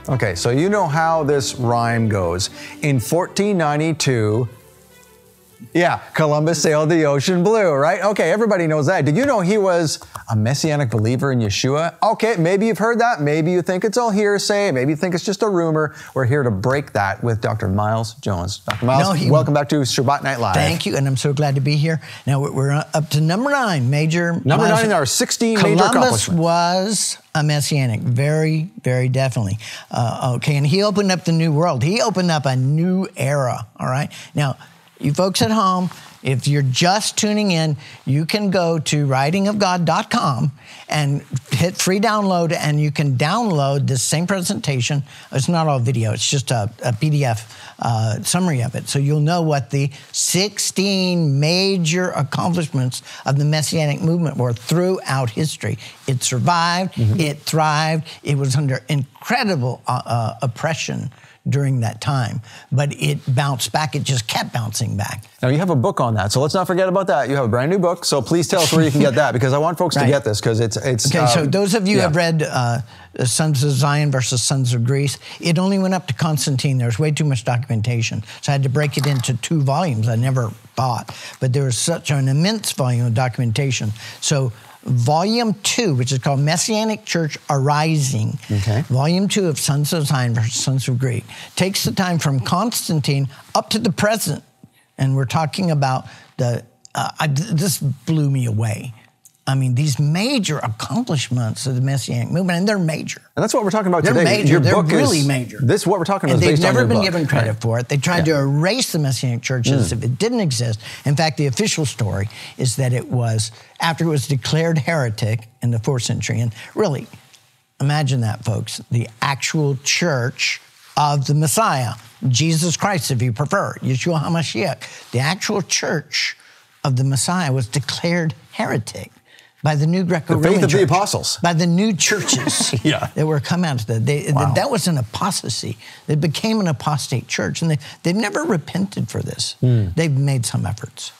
Okay, so you know how this rhyme goes. In 1492, Columbus sailed the ocean blue, right? Okay, everybody knows that. Did you know he was a Messianic believer in Ješue? Okay, maybe you've heard that. Maybe you think it's all hearsay. Maybe you think it's just a rumor. We're here to break that with Dr. Majls Džons. Dr. Majls, welcome back to Shabbat Night Live. Thank you, and I'm so glad to be here. Now, we're up to number 9, major... Number 9 in our 16 major accomplishments. Columbus was a Messianic, very, very definitely. Okay, and he opened up the New World. He opened up a new era, all right? Now, you folks at home, if you're just tuning in, you can go to writingofgod.com and hit free download, and you can download this same presentation. It's not all video. It's just a PDF summary of it. So you'll know what the 16 major accomplishments of the Messianic movement were throughout history. It survived. Mm-hmm. It thrived. It was under incredible oppression during that time, but it bounced back. It just kept bouncing back. Now, you have a book on that, so let's not forget about that. You have a brand new book, so please tell us where you can get that, because I want folks to get this, because it's okay, so those of you who have read Sons of Zion versus Sons of Greece, it only went up to Constantine. There's way too much documentation, so I had to break it into 2 volumes I never bought, but there was such an immense volume of documentation. So Volume 2, which is called Messianic Church Arising, Volume 2 of Sons of Zion versus Sons of Greece, takes the time from Constantine up to the present. And we're talking about this blew me away. I mean, these major accomplishments of the Messianic movement, and they're major. And that's what we're talking about today. They're major. Your they're book really major. This, what we're talking about, and is based on your book. they've never been given credit for it. They tried to erase the Messianic Church as if it didn't exist. In fact, the official story is that it was, after it was declared heretic in the 4th century, and really, imagine that, folks, the actual church of the Messiah, Jesus Christ, if you prefer, Yeshua HaMashiach, the actual church of the Messiah was declared heretic by the new Greco-Roman Church. The faith of the church, apostles. by the new churches that were come out of that. That was an apostasy. It became an apostate church, and they've never repented for this. They've made some efforts.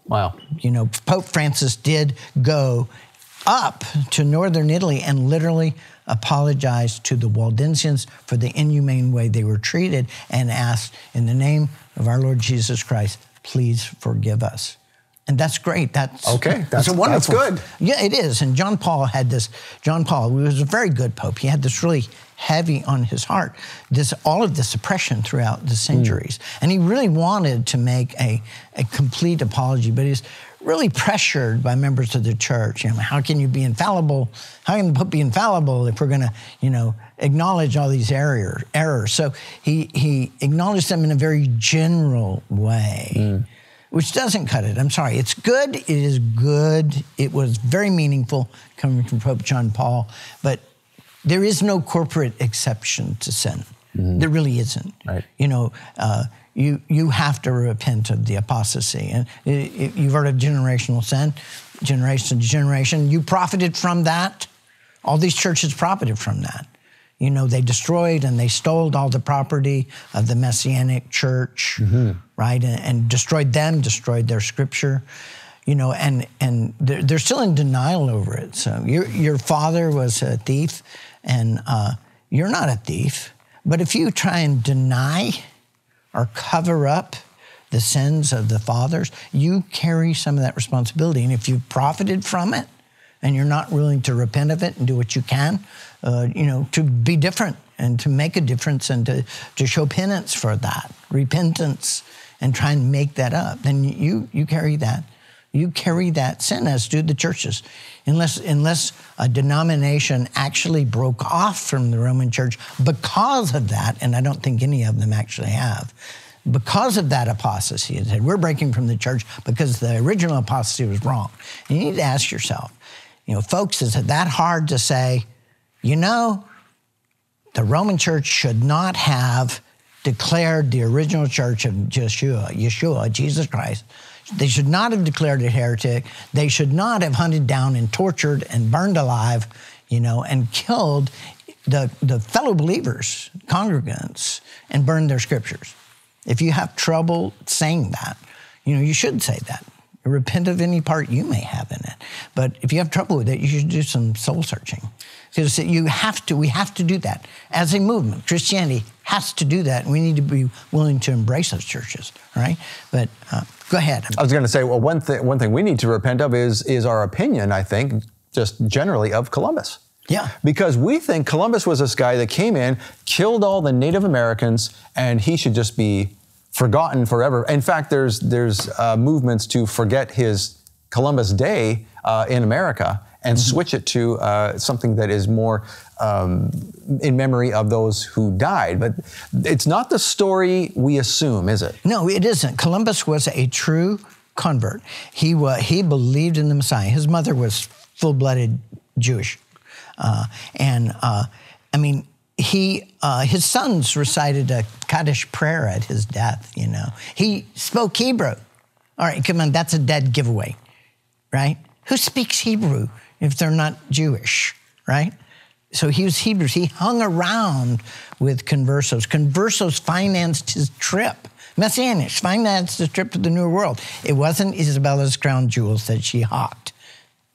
Wow. You know, Pope Francis did go up to northern Italy and literally apologized to the Waldensians for the inhumane way they were treated and asked, in the name of our Lord Jesus Christ, please forgive us. And that's great. That's okay. That's a wonderful. That's good. Yeah, it is. And John Paul, who was a very good pope, he had this really heavy on his heart, all of this oppression throughout the centuries. And he really wanted to make a complete apology, but he's really pressured by members of the church. You know, how can you be infallible? How can the pope be infallible if we're going to, acknowledge all these errors? So he acknowledged them in a very general way. Which doesn't cut it. I'm sorry. It's good. It is good. It was very meaningful coming from Pope John Paul. But there is no corporate exception to sin. There really isn't. Right. You have to repent of the apostasy. And you've heard of generational sin, generation to generation. You profited from that. All these churches profited from that. They destroyed and they stole all the property of the Messianic church, right? And destroyed them, destroyed their scripture, and they're still in denial over it. So your father was a thief, and you're not a thief. But if you try and deny or cover up the sins of the fathers, you carry some of that responsibility. And if you've profited from it, and you're not willing to repent of it and do what you can, to be different and to make a difference and to show penance for that, repentance, and try and make that up, then you carry that. You carry that sin, as do the churches. Unless a denomination actually broke off from the Roman Church because of that, and I don't think any of them actually have, because of that apostasy, it said, we're breaking from the church because the original apostasy was wrong. And you need to ask yourself, folks, is it that hard to say, the Roman Church should not have declared the original church of Yeshua, Jesus Christ. They should not have declared it heretic. They should not have hunted down and tortured and burned alive, and killed the fellow believers, congregants, and burned their scriptures. If you have trouble saying that, you should say that. Repent of any part you may have in it. But if you have trouble with it, you should do some soul searching. Because we have to do that. As a movement, Christianity has to do that, and we need to be willing to embrace those churches, all right? But go ahead. I was going to say, well, one thing we need to repent of is our opinion, I think, just generally, of Columbus. Yeah. Because we think Columbus was this guy that came in, killed all the Native Americans, and he should just be forgotten forever. In fact, there's movements to forget his Columbus Day in America and switch it to something that is more in memory of those who died. But it's not the story we assume, is it? No, it isn't. Columbus was a true convert. He believed in the Messiah. His mother was full-blooded Jewish. His sons recited a Kaddish prayer at his death, you know. He spoke Hebrew. All right, come on, that's a dead giveaway, right? Who speaks Hebrew if they're not Jewish, right? So he was Hebrew. He hung around with conversos. Conversos financed his trip. Mesijanac financed his trip to the New World. It wasn't Isabella's crown jewels that she hawked.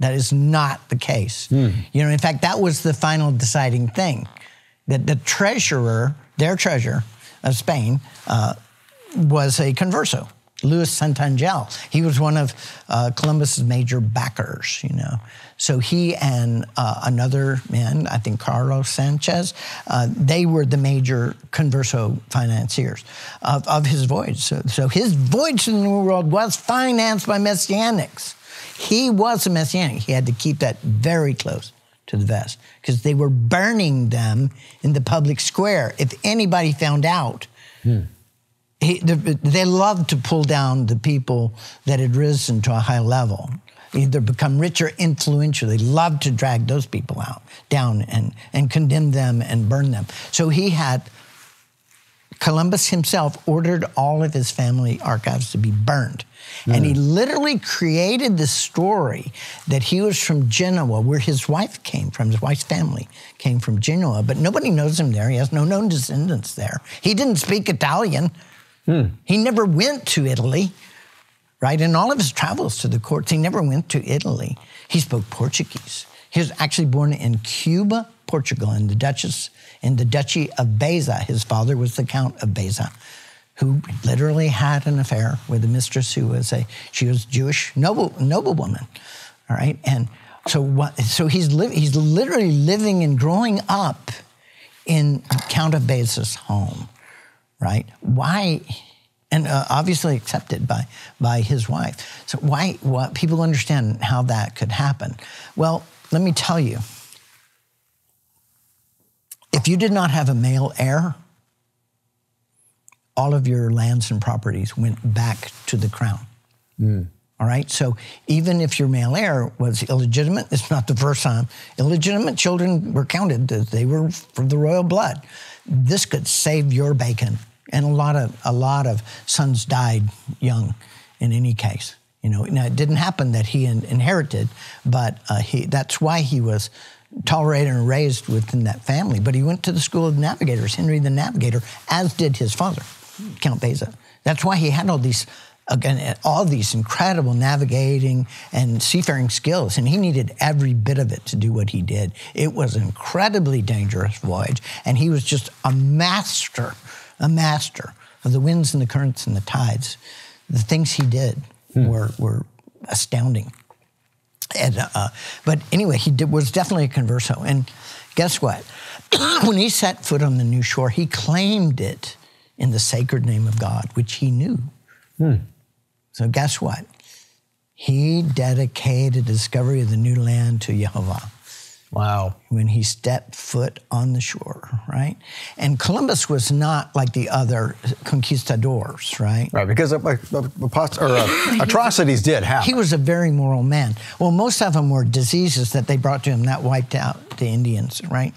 That is not the case. You know, in fact, that was the final deciding thing. That the treasurer, their treasurer of Spain, was a converso, Luis Santangel. He was one of Columbus's major backers, you know. So he and another man, I think Carlos Sanchez, they were the major converso financiers of his voyage. So his voyage to the New World was financed by Messianics. He was a Messianic. He had to keep that very close to the vest because they were burning them in the public square. If anybody found out, they loved to pull down the people that had risen to a high level, either become rich or influential. They loved to drag those people down and condemn them and burn them. So Columbus himself ordered all of his family archives to be burned. And he literally created the story that he was from Genoa, where his wife came from. His wife's family came from Genoa, but nobody knows him there. He has no known descendants there. He didn't speak Italian. He never went to Italy, right? In all of his travels to the courts, he never went to Italy. He spoke Portuguese. He was actually born in Cuba, Portugal, in the Duchy of Baeza. His father was the Count of Baeza, who literally had an affair with a mistress who was she was Jewish noblewoman, all right? And so he's literally living and growing up in Count of Baeza's home, right? Why? And obviously accepted by his wife. So why people understand how that could happen? Well, let me tell you, if you did not have a male heir, all of your lands and properties went back to the crown. All right? So even if your male heir was illegitimate, it's not the first time. Illegitimate children were counted. They were from the royal blood. This could save your bacon. And a lot of sons died young in any case. You know, now it didn't happen that he inherited, but that's why he was tolerated and raised within that family. But he went to the school of navigators, Henry the Navigator, as did his father, Count Baeza. That's why he had all these incredible navigating and seafaring skills, and he needed every bit of it to do what he did. It was an incredibly dangerous voyage, and he was just a master of the winds and the currents and the tides. The things he did were astounding. And, but anyway, was definitely a converso. And guess what? When he set foot on the new shore, he claimed it in the sacred name of God, which he knew. So guess what? He dedicated the discovery of the new land to Jehovah. Wow. When he stepped foot on the shore, right? And Columbus was not like the other conquistadors, right? Right, because atrocities did happen. He was a very moral man. Well, most of them were diseases that they brought to him that wiped out the Indians, right?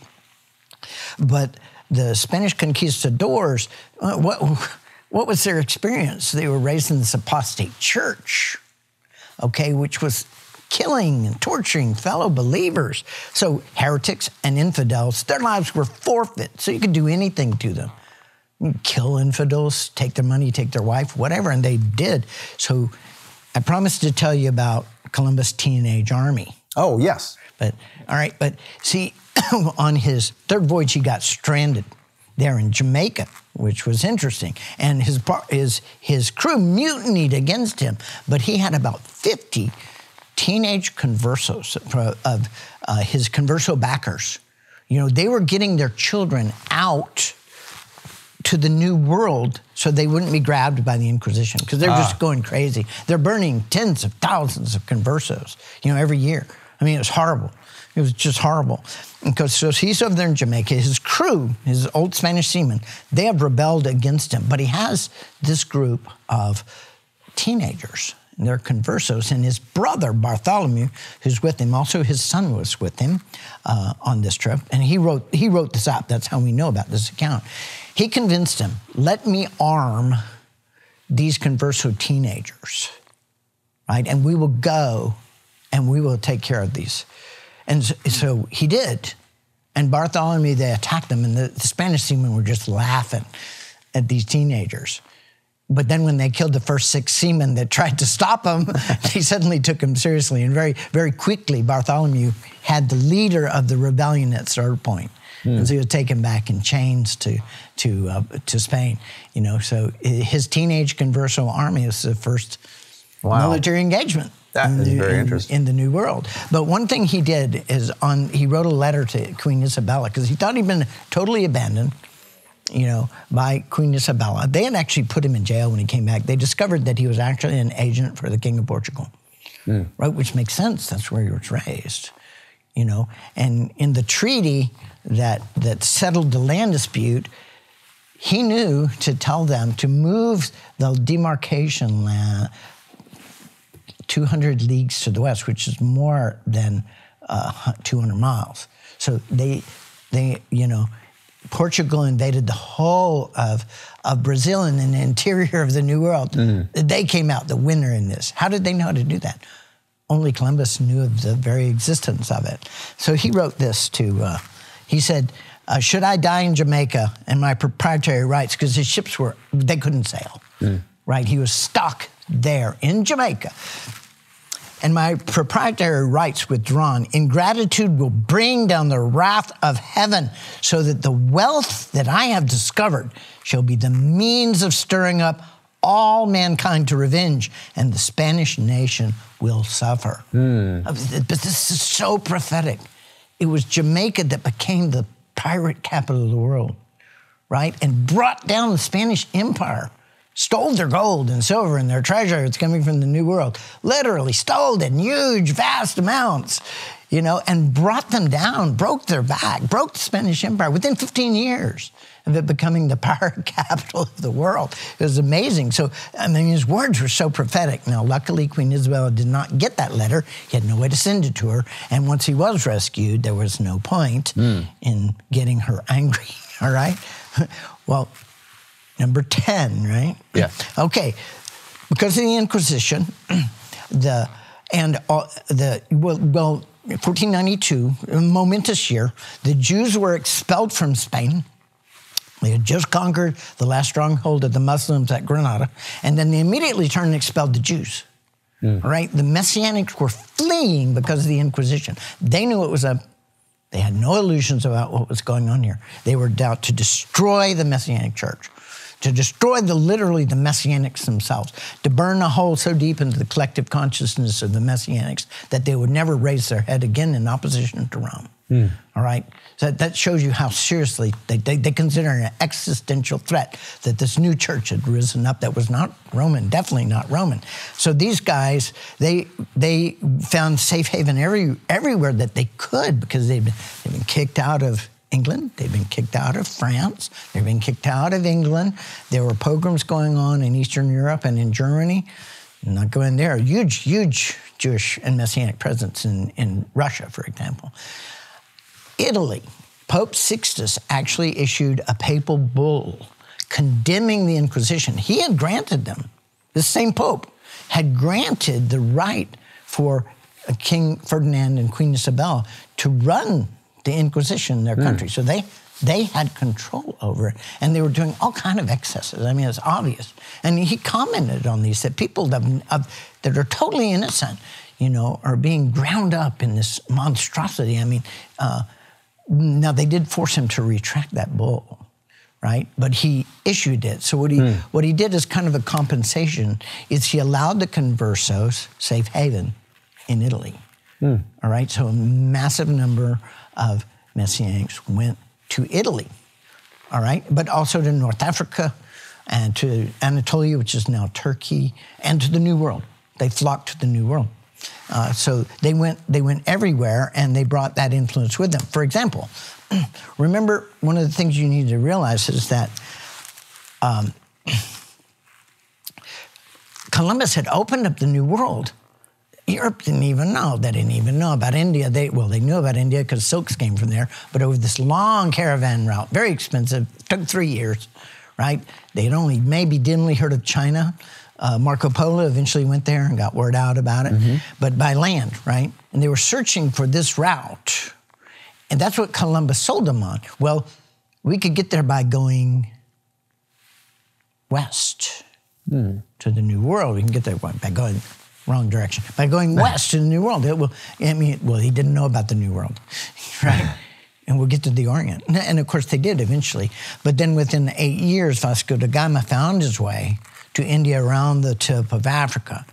But the Spanish conquistadors, what was their experience? They were raised in this apostate church, okay, which was killing and torturing fellow believers. So heretics and infidels, their lives were forfeit, so you could do anything to them. You could kill infidels, take their money, take their wife, whatever, and they did. So I promised to tell you about Columbus' teenage army. Oh, yes. But see, on his third voyage, he got stranded there in Jamaica, which was interesting. And his crew mutinied against him, but he had about 50 teenage conversos of his converso backers. You know, they were getting their children out to the New World so they wouldn't be grabbed by the Inquisition, because they're just going crazy. They're burning tens of thousands of conversos, you know, every year. I mean, it was horrible. It was just horrible. And so he's over there in Jamaica. His crew, his old Spanish seamen, they have rebelled against him. But he has this group of teenagers, and they're conversos. And his brother, Bartholomew, who's with him, also his son was with him on this trip. And he wrote this out. That's how we know about this account. He convinced him, let me arm these converso teenagers, right? And we will go and we will take care of these. And so he did. And Bartholomew, they attacked them, and the Spanish seamen were just laughing at these teenagers. But then when they killed the first 6 seamen that tried to stop them, they suddenly took them seriously. And very, very quickly, Bartholomew had the leader of the rebellion at Start Point. And so he was taken back in chains to Spain. You know, so his teenage converso army is the first military engagement. That is very interesting. In the New World. But one thing he did is he wrote a letter to Queen Isabella, because he thought he'd been totally abandoned, you know, by Queen Isabella. They had actually put him in jail when he came back. They discovered that he was actually an agent for the King of Portugal, right? Which makes sense. That's where he was raised, you know. And in the treaty that settled the land dispute, he knew to tell them to move the demarcation land 200 leagues to the west, which is more than 200 miles. So they, you know, Portugal invaded the whole of Brazil and in the interior of the New World. They came out the winner in this. How did they know how to do that? Only Columbus knew of the very existence of it. So he wrote this he said, should I die in Jamaica and my proprietary rights, because his ships they couldn't sail, right? He was stuck there in Jamaica. And my proprietary rights withdrawn, ingratitude will bring down the wrath of heaven, so that the wealth that I have discovered shall be the means of stirring up all mankind to revenge, and the Spanish nation will suffer. But this is so prophetic. It was Jamaica that became the pirate capital of the world, right? And brought down the Spanish Empire. Stole their gold and silver and their treasure. It's coming from the New World. Literally stole it in huge, vast amounts, you know, and brought them down, broke their back, broke the Spanish Empire within 15 years of it becoming the pirate capital of the world. It was amazing. So, I mean, his words were so prophetic. Now, luckily, Queen Isabella did not get that letter. He had no way to send it to her. And once he was rescued, there was no point in getting her angry, all right? Well, number 10, right? Yeah. Okay. Because of the Inquisition, 1492, a momentous year, the Jews were expelled from Spain. They had just conquered the last stronghold of the Muslims at Granada, and then they immediately turned and expelled the Jews. All right? The Messianics were fleeing because of the Inquisition. They knew it was they had no illusions about what was going on here. They were out to destroy the Messianic church, to destroy literally the Messianics themselves, to burn a hole so deep into the collective consciousness of the Messianics that they would never raise their head again in opposition to Rome. All right? So that shows you how seriously they consider an existential threat that this new church had risen up that was not Roman, definitely not Roman. So these guys, they found safe haven everywhere that they could, because they've been kicked out of England, they've been kicked out of France, they've been kicked out of England. There were pogroms going on in Eastern Europe and in Germany. I'm not going there. Huge, huge Jewish and Messianic presence in Russia, for example. Italy, Pope Sixtus actually issued a papal bull condemning the Inquisition. He had granted them, the same Pope had granted the right for King Ferdinand and Queen Isabella to run the Inquisition in their country. So they had control over it, and they were doing all kind of excesses. I mean, it's obvious. And he commented on these, that people that are totally innocent, are being ground up in this monstrosity. I mean, now they did force him to retract that bull, right? But he issued it. So what he did as kind of a compensation is he allowed the conversos safe haven in Italy. All right, so a massive number of Messianics went to Italy, all right, but also to North Africa and to Anatolia, which is now Turkey, and to the New World. They flocked to the New World. So they went everywhere, and they brought that influence with them. For example, remember, one of the things you need to realize is that Columbus had opened up the New World. Europe didn't even know. They didn't even know about India. They knew about India because silks came from there, but over this long caravan route, very expensive, took 3 years, right? They had only maybe dimly heard of China. Marco Polo eventually went there and got word out about it, but by land, right? And they were searching for this route, and that's what Columbus sold them on. Well, we could get there by going west to the New World. We can get there by going wrong direction. By going west to the New World. He didn't know about the New World, right? And we'll get to the Orient. And of course they did eventually. But then within 8 years, Vasco da Gama found his way to India around the tip of Africa.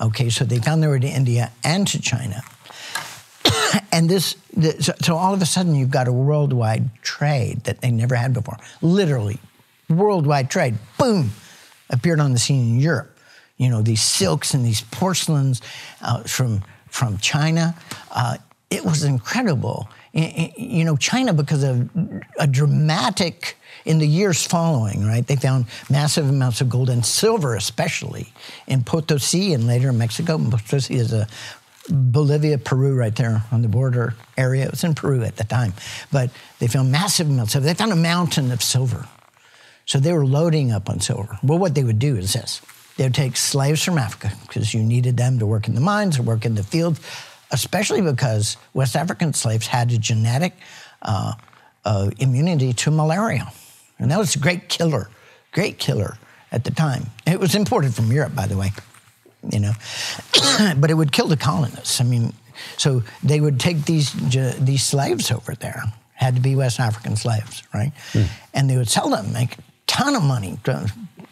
Okay, so they found their way to India and to China. And so all of a sudden you've got a worldwide trade that they never had before. Literally, worldwide trade, boom, appeared on the scene in Europe. These silks and these porcelains from China. It was incredible. China, because of a dramatic, in the years following, right, they found massive amounts of gold and silver, especially in Potosi and later in Mexico. Potosi is Bolivia, Peru, right there on the border area. It was in Peru at the time. But they found massive amounts of, they found a mountain of silver. So they were loading up on silver. Well, what they would do is this. They would take slaves from Africa because you needed them to work in the mines or work in the fields, especially because West African slaves had a genetic immunity to malaria. And that was a great killer at the time. It was imported from Europe, by the way, but it would kill the colonists. I mean, so they would take these slaves over there, had to be West African slaves, right? And they would sell them, make a ton of money,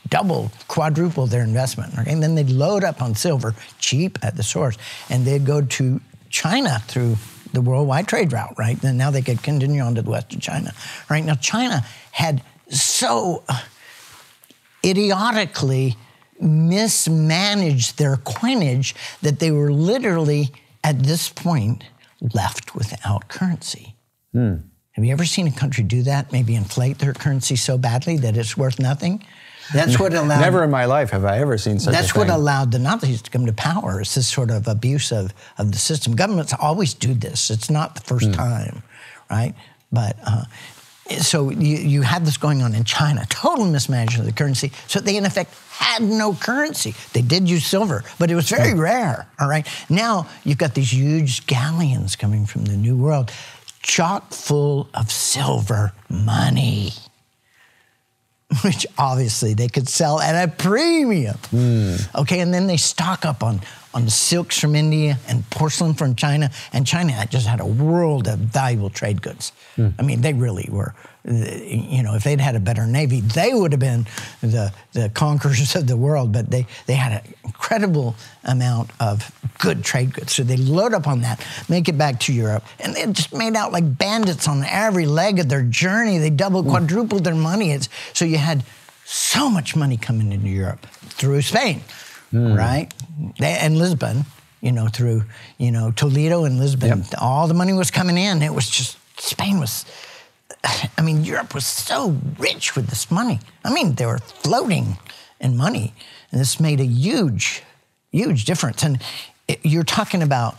double, quadruple their investment. Okay? And then they'd load up on silver, cheap at the source, and they'd go to China through the worldwide trade route, right? And now they could continue on to the west of China, right? Now, China had so idiotically mismanaged their coinage that they were literally, at this point, left without currency. Have you ever seen a country do that? Maybe inflate their currency so badly that it's worth nothing? That's what allowed... Never in my life have I ever seen such a thing. That's what allowed the Nazis to come to power. It's this sort of abuse of the system. Governments always do this. It's not the first time, right? But so you had this going on in China, total mismanagement of the currency. So they, in effect, had no currency. They did use silver, but it was very rare, all right? Now you've got these huge galleons coming from the New World, chock full of silver money, which obviously they could sell at a premium. Okay, and then they stock up on the silks from India and porcelain from China, and China just had a world of valuable trade goods. I mean, they really were, if they'd had a better navy, they would have been the conquerors of the world, but they had an incredible amount of good trade goods. So they load up on that, make it back to Europe, and they just made out like bandits on every leg of their journey. They doubled, quadrupled their money. So you had so much money coming into Europe through Spain, right? And Lisbon, through, Toledo and Lisbon. Yep. All the money was coming in. It was just, Spain was, Europe was so rich with this money. They were floating in money. And this made a huge, huge difference. And you're talking about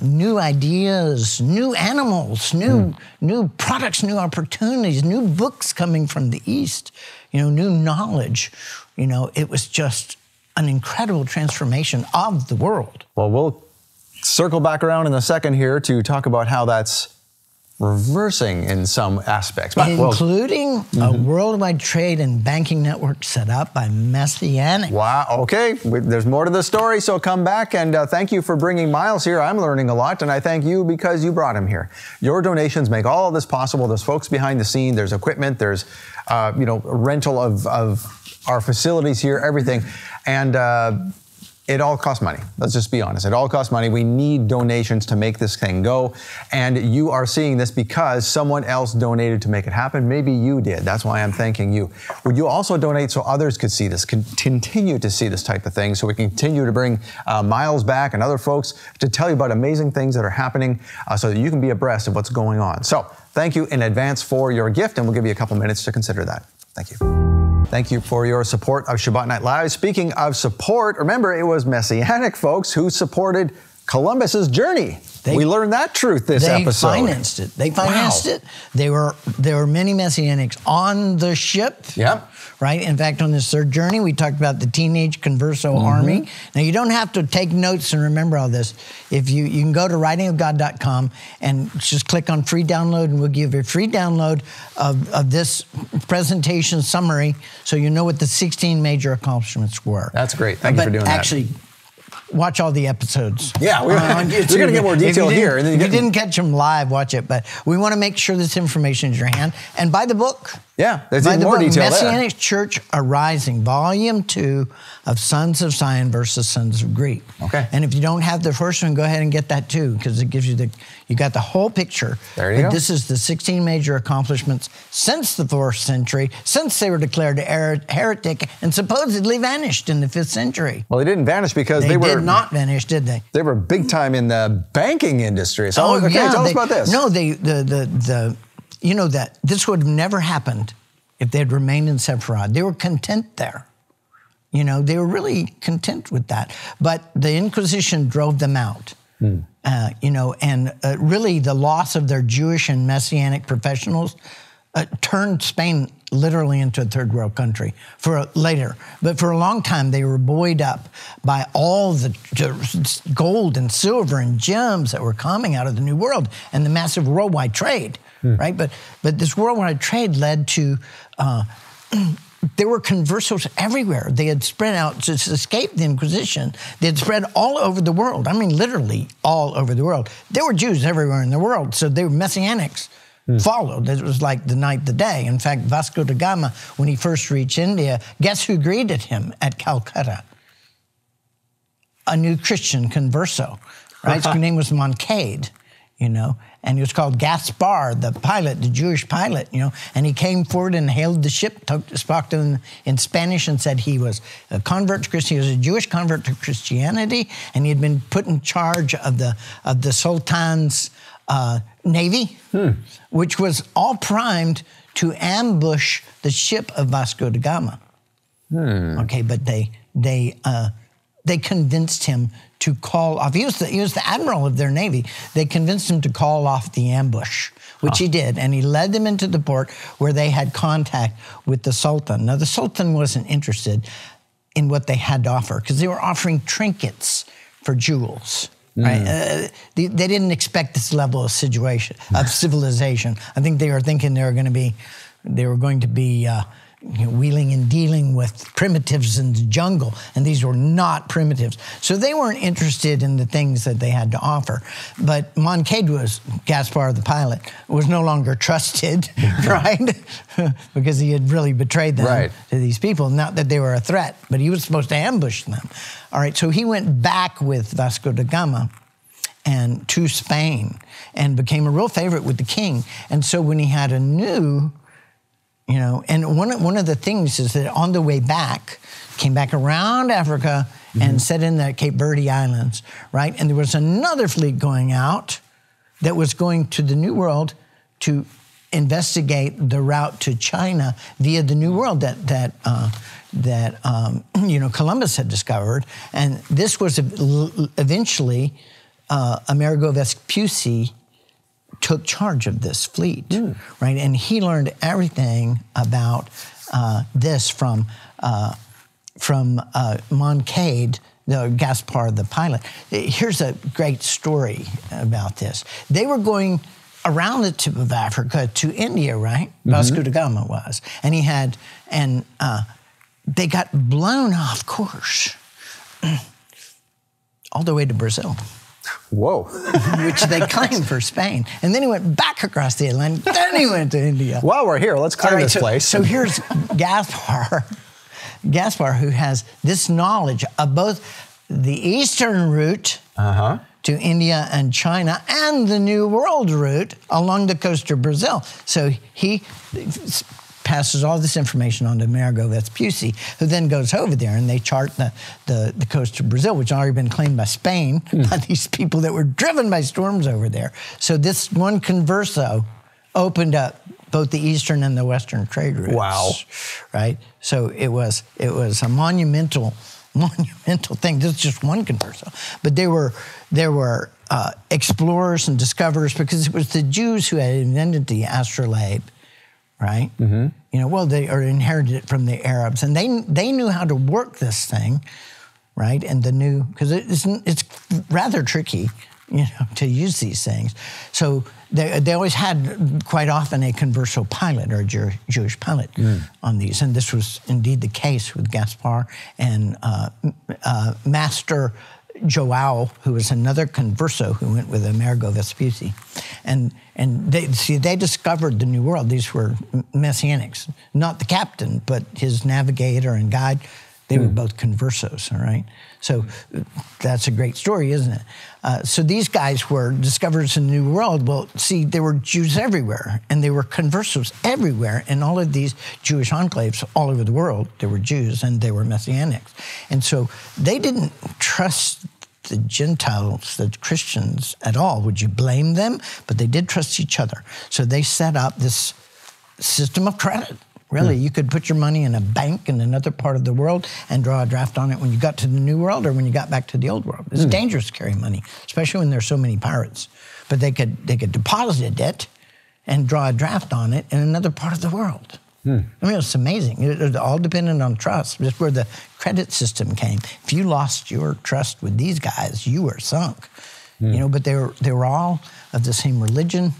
new ideas, new animals, new products, new opportunities, new books coming from the East, new knowledge. It was just an incredible transformation of the world. Well, we'll circle back around in a second here to talk about how that's reversing in some aspects. Including a worldwide trade and banking network set up by Mesijanac. Wow, okay. There's more to the story, so come back, and thank you for bringing Majls here. I'm learning a lot, and I thank you because you brought him here. Your donations make all of this possible. There's folks behind the scene, there's equipment, there's rental of our facilities here, everything. And it all costs money. Let's just be honest. It all costs money. We need donations to make this thing go. And you are seeing this because someone else donated to make it happen. Maybe you did. That's why I'm thanking you. Would you also donate so others could see this, continue to see this type of thing, so we can continue to bring Majls back and other folks to tell you about amazing things that are happening so that you can be abreast of what's going on. So thank you in advance for your gift, and we'll give you a couple minutes to consider that. Thank you. Thank you for your support of Shabbat Night Live. Speaking of support, remember it was Mesijanac folks who supported Columbus's journey. We learned that truth this episode. They financed it. They financed it. There were many Mesijanacs on the ship. Yep. Right? In fact, on this third journey, we talked about the teenage converso army. Now, you don't have to take notes and remember all this. If you can go to writingofgod.com and just click on free download, and we'll give you a free download of this presentation summary so you know what the 16 major accomplishments were. That's great. Thank you for doing that. Actually, watch all the episodes. Yeah, we're going to get more detail here. And if you didn't catch them live, watch it. But we want to make sure this information is in your hand. And buy the book. Yeah, there's even more detail there. Messianic Church Arising, Volume 2 of Sons of Zion versus Sons of Greek. Okay. And if you don't have the first one, go ahead and get that too, because it gives you you got the whole picture. There you go. This is the 16 major accomplishments since the 4th century, since they were declared heretic and supposedly vanished in the 5th century. Well, they didn't vanish because they did not vanish, did they? They were big time in the banking industry. So, tell us about this. No, you know that this would have never happened if they had remained in Sepharad. They were content there. You know, they were really content with that. But the Inquisition drove them out. Really the loss of their Jewish and Messianic professionals turned Spain literally into a third world country later. But for a long time, they were buoyed up by all the gold and silver and gems that were coming out of the New World and the massive worldwide trade. Right, but this worldwide trade led to there were conversos everywhere. They had spread out to escape the Inquisition. They had spread all over the world. I mean, literally all over the world. There were Jews everywhere in the world, so they were Messianics. Followed. It was like the night, the day. In fact, Vasco da Gama, when he first reached India, guess who greeted him at Calcutta? A new Christian converso, right? His name was Moncade, and he was called Gaspar, the pilot, the Jewish pilot, and he came forward and hailed the ship, spoke to them in Spanish and said he was a convert to Christianity. He was a Jewish convert to Christianity, and he had been put in charge of the Sultan's navy, which was all primed to ambush the ship of Vasco da Gama. Okay, but they convinced him to call off. He was the admiral of their navy. They convinced him to call off the ambush, which he did, and he led them into the port where they had contact with the Sultan. Now, the Sultan wasn't interested in what they had to offer because they were offering trinkets for jewels. Right? They didn't expect this level of civilization. I think they were thinking they were going to be wheeling and dealing with primitives in the jungle, and these were not primitives. So they weren't interested in the things that they had to offer. But Moncade Gaspar the pilot, was no longer trusted, right? Because he had really betrayed them to these people. Not that they were a threat, but he was supposed to ambush them. All right, so he went back with Vasco da Gama and to Spain and became a real favorite with the king. And so when he had a new... and one of the things is that on the way back, came back around Africa and set in the Cape Verde Islands, right? And there was another fleet going out that was going to the New World to investigate the route to China via the New World that Columbus had discovered. And this was eventually Amerigo Vespucci took charge of this fleet, right? And he learned everything about this from Moncade, Gaspar the pilot. Here's a great story about this. They were going around the tip of Africa to India, right? Vasco da Gama was. And he had, they got blown off course all the way to Brazil. Whoa. Which they claimed for Spain. And then he went back across the Atlantic. Then he went to India. While we're here, let's clear this place. So here's Gaspar. Gaspar, who has this knowledge of both the Eastern route to India and China and the New World route along the coast of Brazil. So he passes all this information on to Amerigo Vespucci, who then goes over there and they chart the coast of Brazil, which had already been claimed by Spain, by these people that were driven by storms over there. So this one converso opened up both the Eastern and the Western trade routes. Wow. Right? So it was a monumental thing. This is just one converso. But there were explorers and discoverers, because it was the Jews who had invented the astrolabe, right? You know, well, they inherited it from the Arabs, and they knew how to work this thing, right? And because it's rather tricky, you know, to use these things. So they always had, quite often, a converso pilot or a Jewish pilot on these. And this was indeed the case with Gaspar and Master Joao, who was another converso who went with Amerigo Vespucci. And they discovered the New World. These were Messianics, not the captain, but his navigator and guide. They were both conversos, all right? So that's a great story, isn't it? So these guys were discoverers in the New World. Well, see, there were Jews everywhere, and there were conversos everywhere in all of these Jewish enclaves all over the world. There were Jews, and they were Messianics. And so they didn't trust the Gentiles, the Christians, at all. Would you blame them? But they did trust each other. So they set up this system of credit. Really, you could put your money in a bank in another part of the world and draw a draft on it when you got to the New World or when you got back to the Old World. It's dangerous to carry money, especially when there's so many pirates. But they could deposit it and draw a draft on it in another part of the world. I mean, it's amazing. It all depended on trust. That's where the credit system came. If you lost your trust with these guys, you were sunk. You know, but they were all of the same religion.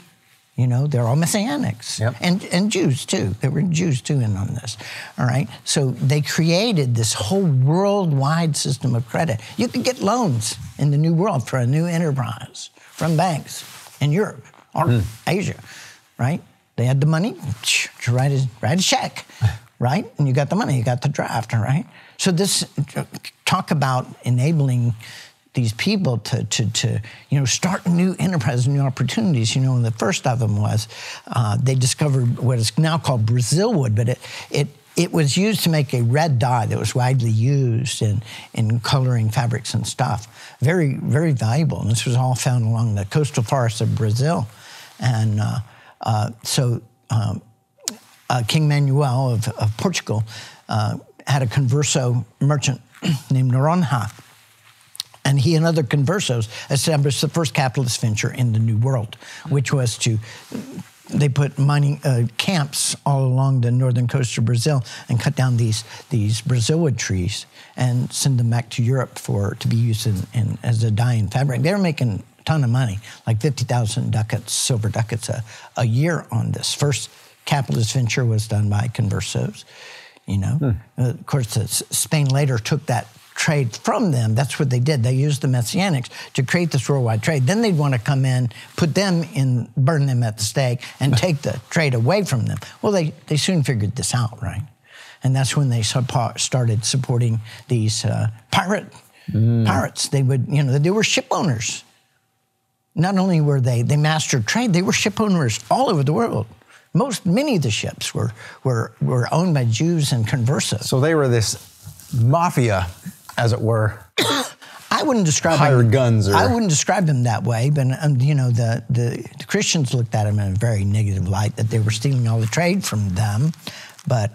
You know, they're all Messianics. And Jews, too. There were Jews, too, in on this. All right? So they created this whole worldwide system of credit. You could get loans in the New World for a new enterprise from banks in Europe or Asia, right? They had the money to write a check, right? And you got the money, you got the draft, all right? So this, talk about enabling these people to start new enterprises, new opportunities. You know, and the first of them was they discovered what is now called Brazil wood, but it was used to make a red dye that was widely used in coloring fabrics and stuff. Very, very valuable. And this was all found along the coastal forests of Brazil. And so King Manuel of Portugal had a converso merchant named Noronha. And he and other conversos established the first capitalist venture in the New World, which was they put mining camps all along the northern coast of Brazil and cut down these Brazilwood trees and send them back to Europe to be used as a dye and fabric. They were making a ton of money, like 50,000 ducats, silver ducats a year on this. First capitalist venture was done by conversos, you know. Of course, Spain later took that trade from them. That's what they did. They used the Messianics to create this worldwide trade. Then they'd want to come in, put them in, burn them at the stake, and take the trade away from them. Well, they soon figured this out, right? And that's when they started supporting these pirates. They would, they were ship owners. Not only were they mastered trade, they were ship owners all over the world. Many of the ships were owned by Jews and conversos. So they were this mafia, as it were. I wouldn't describe hired guns. I wouldn't describe them that way, but the Christians looked at them in a very negative light, that they were stealing all the trade from them. But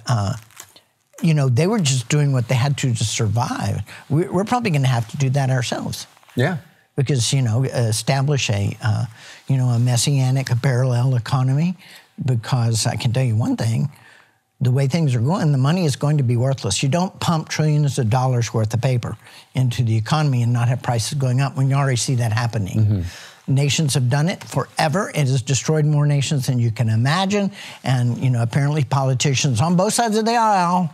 they were just doing what they had to survive. We're probably going to have to do that ourselves. Yeah. Because establish a messianic, a parallel economy. Because I can tell you one thing. The way things are going, the money is going to be worthless. You don't pump trillions of dollars worth of paper into the economy and not have prices going up when you already see that happening. Nations have done it forever. It has destroyed more nations than you can imagine. And, apparently politicians on both sides of the aisle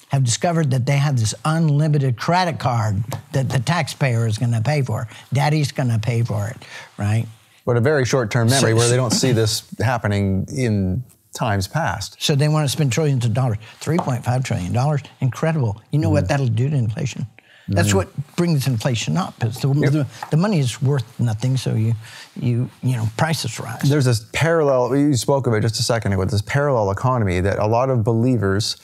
have discovered that they have this unlimited credit card that the taxpayer is going to pay for. Daddy's going to pay for it, right? But a very short-term memory where they don't see this happening in times past. So they want to spend trillions of dollars, $3.5 trillion, incredible. You know what that'll do to inflation? That's what brings inflation up. Is the money is worth nothing, so prices rise. There's this parallel, you spoke of it just a second ago, this parallel economy that a lot of believers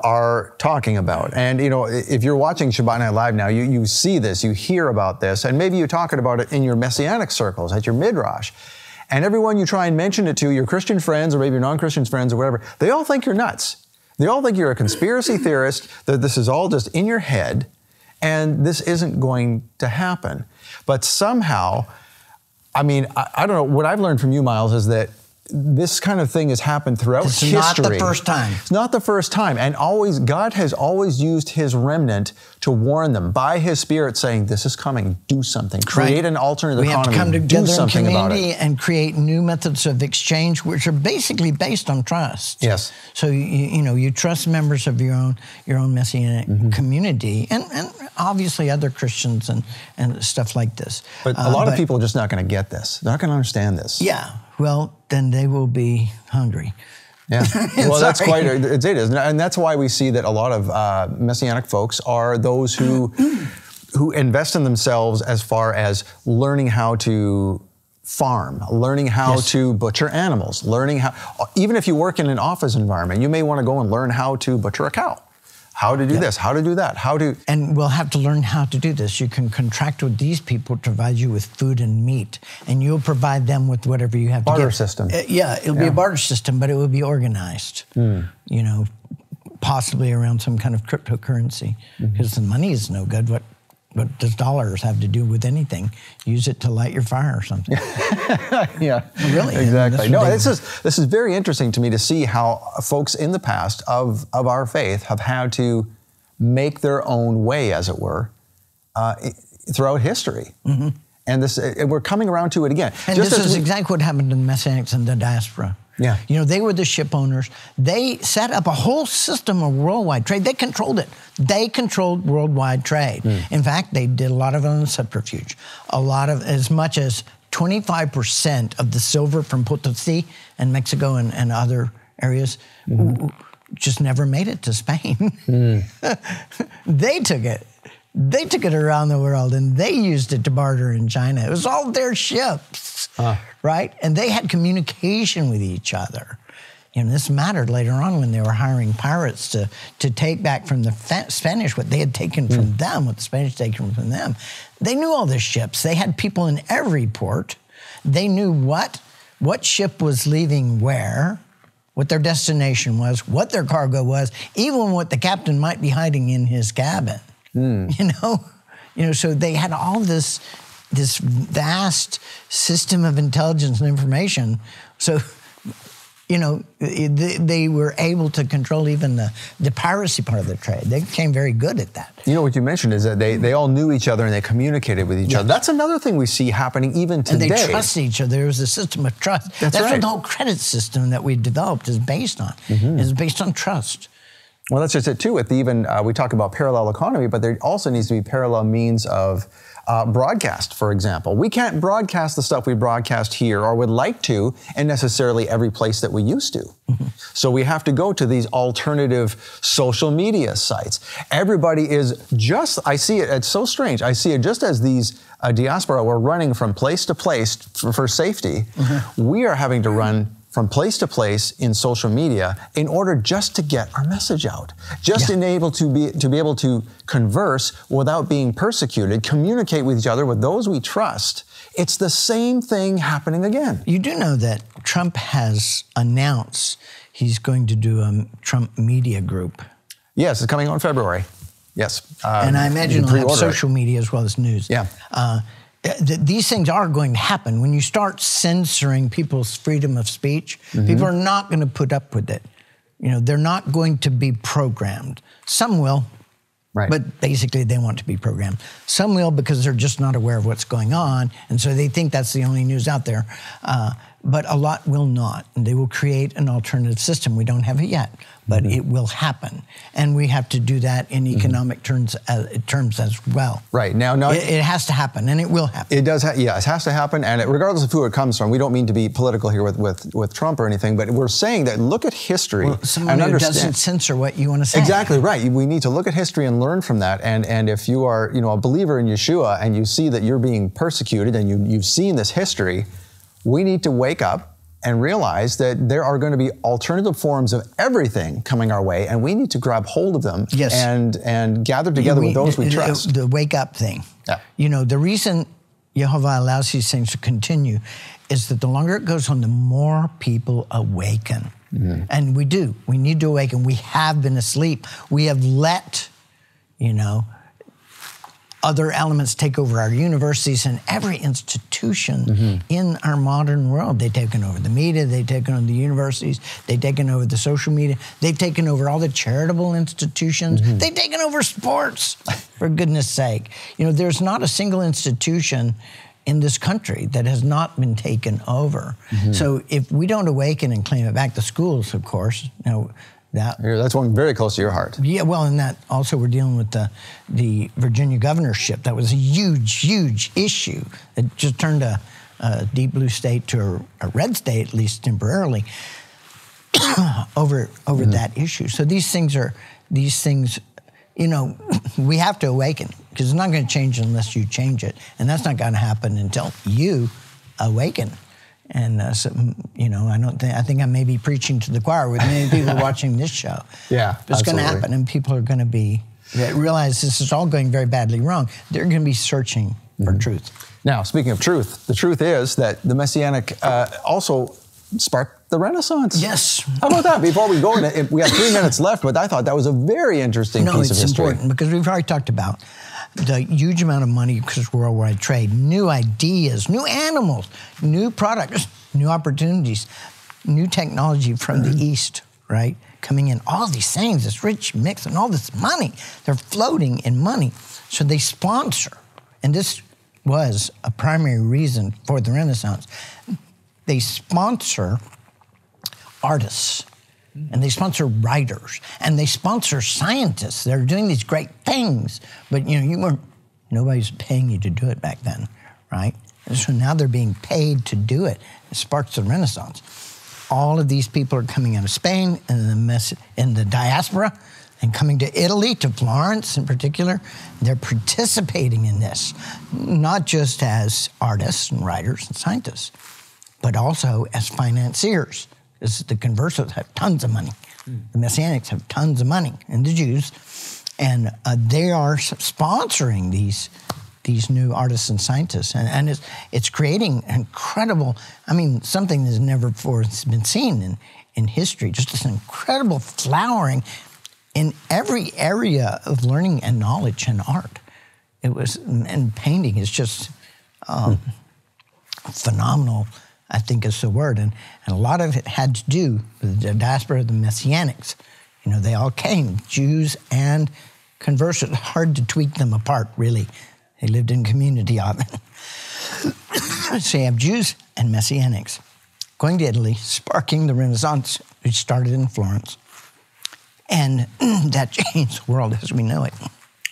are talking about. And, if you're watching Shabbat Night Live now, you see this, you hear about this, and maybe you're talking about it in your Messianic circles, at your Midrash. And everyone you try and mention it to, your Christian friends or maybe your non-Christian friends or whatever, they all think you're nuts. They all think you're a conspiracy theorist, that this is all just in your head, and this isn't going to happen. But somehow, I don't know, what I've learned from you, Majls, is that this kind of thing has happened throughout history. It's not the first time. It's not the first time. And God has always used his remnant to warn them by his Spirit, saying, this is coming, do something. Create an alternate economy, We have to come together do something in about community it. and create new methods of exchange, which are basically based on trust. Yes. So, you trust members of your own Messianic community and obviously other Christians and stuff like this. But a lot of people are just not going to get this. They're not going to understand this. Yeah. Well, then they will be hungry. Yeah. Well, that's it is. And that's why we see that a lot of Messianic folks are those who invest in themselves as far as learning how to farm, learning how to butcher animals, learning how, even if you work in an office environment, you may want to go and learn how to butcher a cow. How to do this, how to do that, And we'll have to learn how to do this. You can contract with these people to provide you with food and meat, and you'll provide them with whatever you have to give. Barter system. It'll be a barter system, but it will be organized, possibly around some kind of cryptocurrency, because the money is no good. What does dollars have to do with anything? Use it to light your fire or something. Yeah, really. Exactly. This is very interesting to me to see how folks in the past of our faith have had to make their own way, as it were, throughout history. And we're coming around to it again. And this is exactly what happened to the Messianics and the diaspora. Yeah. They were the ship owners. They set up a whole system of worldwide trade. They controlled it. They controlled worldwide trade. In fact, they did a lot of it on subterfuge. As much as 25% of the silver from Potosi and Mexico and other areas just never made it to Spain. They took it. They took it around the world, and they used it to barter in China. It was all their ships, right? And they had communication with each other. This mattered later on when they were hiring pirates to take back from the Spanish what they had taken from them, what the Spanish had taken from them. They knew all the ships. They had people in every port. They knew what ship was leaving where, what their destination was, what their cargo was, even what the captain might be hiding in his cabin. So they had all this vast system of intelligence and information. So, they were able to control even the piracy part of the trade. They became very good at that. What you mentioned is that they all knew each other and they communicated with each other. That's another thing we see happening even today. And they trusted each other. There was a system of trust. That's right. What the whole credit system that we developed is based on. It's based on trust. Well, that's just it too. With we talk about parallel economy, but there also needs to be parallel means of broadcast, for example. We can't broadcast the stuff we broadcast here or would like to in necessarily every place that we used to. So we have to go to these alternative social media sites. Everybody is I see it's so strange. I see it just as these diaspora were running from place to place for safety. We are having to run from place to place in social media in order just to get our message out, just to be able to converse without being persecuted, communicate with each other, with those we trust. It's the same thing happening again. You do know that Trump has announced he's going to do a Trump media group. Yes, it's coming out in February. Yes. And I imagine it'll have social media as well as news. Yeah. These things are going to happen. When you start censoring people's freedom of speech, people are not going to put up with it. They're not going to be programmed. Some will. Right. But basically, they want to be programmed. Some will because they're just not aware of what's going on, and so they think that's the only news out there. But a lot will not, and they will create an alternative system. We don't have it yet, but it will happen, and we have to do that in economic terms as well. Right now, it has to happen, and it will happen. It does. It has to happen, and regardless of who it comes from, we don't mean to be political here with Trump or anything, but we're saying that look at history someone who doesn't censor what you want to say. Exactly right. We need to look at history and learn from that. And if you are a believer in Yeshua and you see that you're being persecuted and you've seen this history, we need to wake up and realize that there are going to be alternative forms of everything coming our way, and we need to grab hold of them and gather together with those we trust. The wake up thing. Yeah. The reason Jehovah allows these things to continue is that the longer it goes on, the more people awaken. And we do. We need to awaken. We have been asleep. We have let, other elements take over our universities and every institution in our modern world. They've taken over the media, they've taken over the universities, they've taken over the social media, they've taken over all the charitable institutions, they've taken over sports, for goodness sake. There's not a single institution in this country that has not been taken over. So if we don't awaken and claim it back, the schools, of course, that's one very close to your heart. Yeah, well, and that also we're dealing with the Virginia governorship. That was a huge, huge issue. It just turned a deep blue state to a red state, at least temporarily, over that issue. So these things, we have to awaken because it's not going to change unless you change it, and that's not going to happen until you awaken. And I think I may be preaching to the choir with many people watching this show. Yeah, but it's going to happen, and people are going to realize this is all going very badly wrong. They're going to be searching for truth. Now, speaking of truth, the truth is that the Messianic also sparked the Renaissance. Yes. How about that? Before we go, we have 3 minutes left, but I thought that was a very interesting piece of history. No, it's important because we've already talked about the huge amount of money because of worldwide trade, new ideas, new animals, new products, new opportunities, new technology from the East, right? Coming in, all these things, this rich mix and all this money, they're floating in money. So they sponsor, and this was a primary reason for the Renaissance. They sponsor artists, and they sponsor writers, and they sponsor scientists. They're doing these great things, but nobody's paying you to do it back then, right? And so now they're being paid to do it. It sparks the Renaissance. All of these people are coming out of Spain and in the diaspora and coming to Italy, to Florence in particular. They're participating in this, not just as artists and writers and scientists, but also as financiers. The conversos have tons of money. The Messianics have tons of money, and the Jews, and they are sponsoring these new artists and scientists, and it's creating incredible. Something that's never before been seen in history. Just this incredible flowering in every area of learning and knowledge and art. And painting is just phenomenal, I think is the word. And a lot of it had to do with the diaspora of the Messianics. They all came, Jews and conversos. Hard to tweak them apart, really. They lived in community often. So you have Jews and Messianics going to Italy, sparking the Renaissance, which started in Florence. And that changed the world as we know it.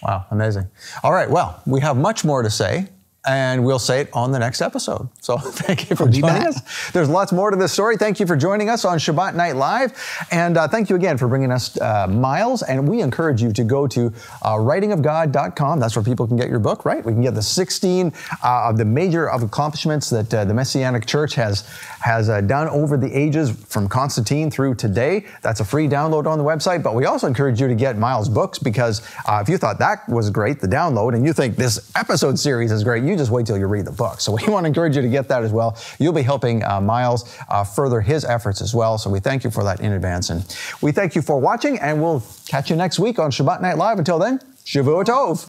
Wow, amazing. All right, well, we have much more to say, and we'll say it on the next episode. So thank you for joining us. There's lots more to this story. Thank you for joining us on Shabbat Night Live. And thank you again for bringing us Majls. And we encourage you to go to writingofgod.com. That's where people can get your book, right? We can get the 16 of the major accomplishments that the Messianic Church has done over the ages from Constantine through today. That's a free download on the website. But we also encourage you to get Majls' books, because if you thought that was great, the download, and you think this episode series is great, you just wait till you read the book. So we want to encourage you to get that as well. You'll be helping Majls further his efforts as well. So we thank you for that in advance. And we thank you for watching, and we'll catch you next week on Shabbat Night Live. Until then, Shavua Tov.